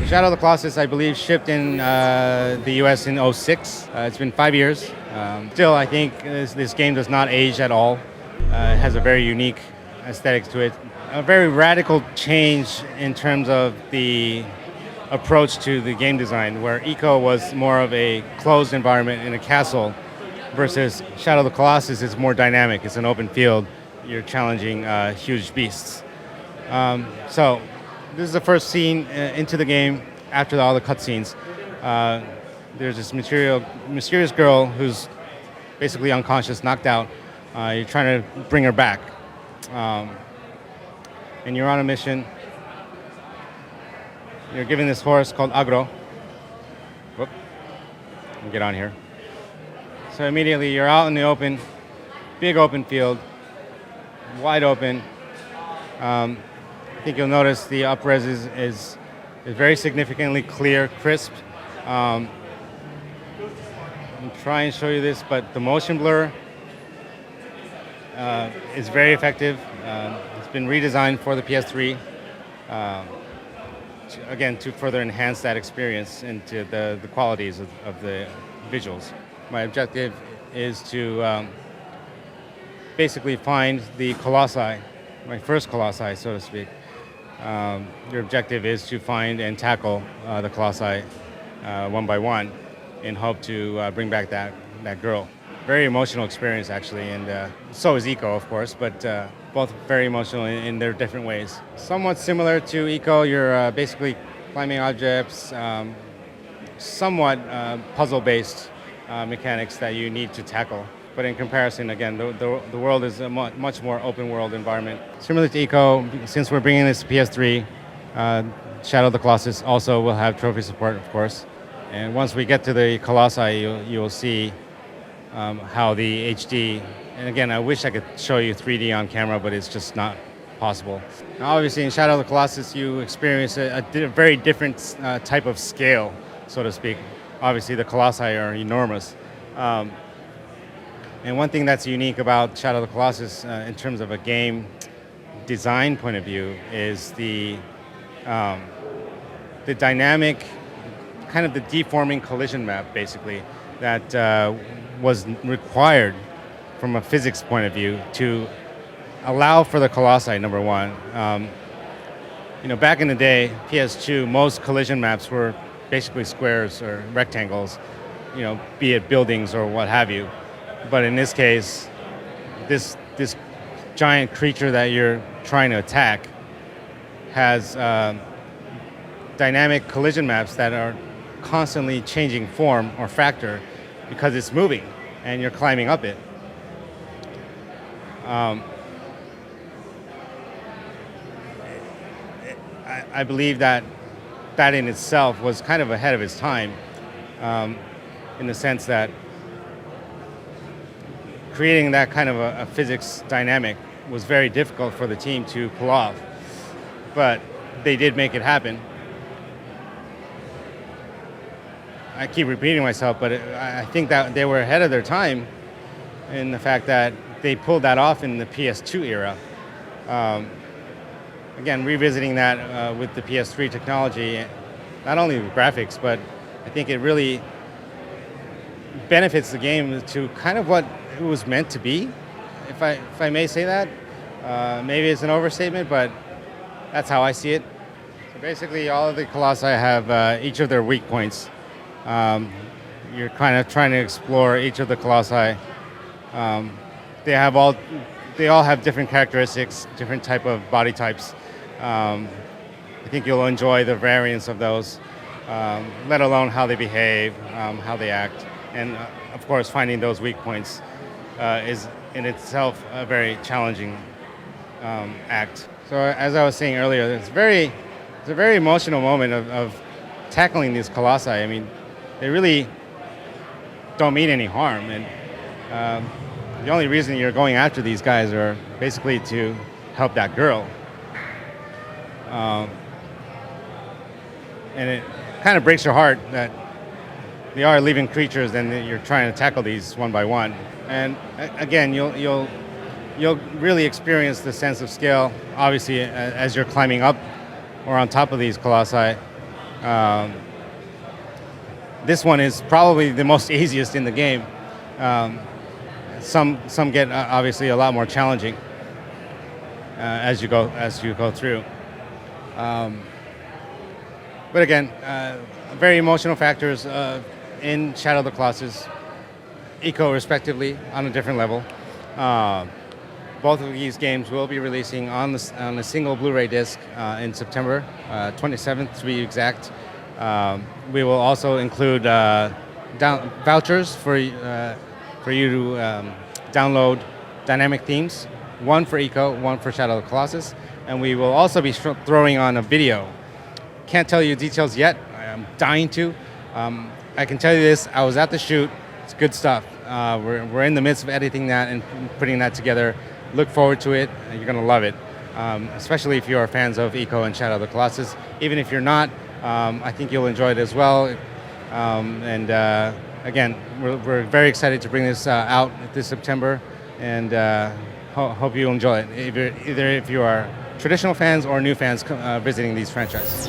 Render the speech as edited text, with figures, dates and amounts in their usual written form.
Shadow of the Colossus, I believe, shipped in the US in '06. It's been 5 years. Still, I think this game does not age at all. It has a very unique aesthetic to it. A very radical change in terms of the approach to the game design, where Ico was more of a closed environment in a castle, versus Shadow of the Colossus is more dynamic. It's an open field. You're challenging huge beasts. So this is the first scene into the game after all the cutscenes. There's this mysterious girl who's basically unconscious, knocked out. You're trying to bring her back. And you're on a mission. You're given this horse called Agro. Whoop. Let me get on here. So immediately you're out in the open, big open field, wide open. I think you'll notice the up-res is very significantly clear, crisp. I'll try and show you this, but the motion blur is very effective. It's been redesigned for the PS3, again, to further enhance that experience and to the qualities of the visuals. My objective is to basically find the colossi, my first colossi, so to speak. Your objective is to find and tackle the colossi one by one in hope to bring back that girl. Very emotional experience, actually, and so is Ico, of course, but both very emotional in their different ways. Somewhat similar to Ico, you're basically climbing objects, somewhat puzzle-based mechanics that you need to tackle. But in comparison, again, the world is a much more open world environment. Similar to Ico, since we're bringing this to PS3, Shadow of the Colossus also will have trophy support, of course. And once we get to the Colossi, you'll see how the HD, and again, I wish I could show you 3D on camera, but it's just not possible. Now, obviously, in Shadow of the Colossus, you experience a very different type of scale, so to speak. Obviously, the Colossi are enormous. And one thing that's unique about Shadow of the Colossus in terms of a game design point of view is the dynamic, kind of the deforming collision map, basically, that was required from a physics point of view to allow for the Colossi, number one. Back in the day, PS2, most collision maps were basically squares or rectangles, be it buildings or what have you. But in this case, this giant creature that you're trying to attack has dynamic collision maps that are constantly changing form or factor because it's moving and you're climbing up it. I believe that in itself was kind of ahead of its time, in the sense that creating that kind of a physics dynamic was very difficult for the team to pull off. But they did make it happen. I keep repeating myself, but I think that they were ahead of their time in the fact that they pulled that off in the PS2 era. Again, revisiting that with the PS3 technology, not only with graphics, but I think it really benefits the game to kind of what it was meant to be, if I may say that. Maybe it's an overstatement, but that's how I see it. So basically, all of the Colossi have each of their weak points. You're kind of trying to explore each of the Colossi. They all have different characteristics, different type of body types. I think you'll enjoy the variance of those, let alone how they behave, how they act, and of course, finding those weak points is in itself a very challenging act. So as I was saying earlier, it's a very emotional moment of tackling these colossi. I mean, they really don't mean any harm, and the only reason you're going after these guys are basically to help that girl. And it kind of breaks your heart that they are living creatures and that you're trying to tackle these one by one. And again, you'll really experience the sense of scale, obviously, as you're climbing up or on top of these colossi. This one is probably the most easiest in the game. Um, some get obviously a lot more challenging as you go through. Um, but again, very emotional factors in Shadow of the Colossus, Ico respectively, on a different level. Both of these games will be releasing on a single Blu-ray disc in September 27th to be exact. We will also include vouchers for you to download dynamic themes, one for Ico, one for Shadow of the Colossus, and we will also be throwing on a video. Can't tell you details yet. I'm dying to. I can tell you this: I was at the shoot. It's good stuff. We're in the midst of editing that and putting that together. Look forward to it. You're gonna love it, especially if you are fans of Ico and Shadow of the Colossus. Even if you're not, I think you'll enjoy it as well. Again, we're very excited to bring this out this September, and hope you enjoy it. Either if you are traditional fans or new fans visiting these franchises.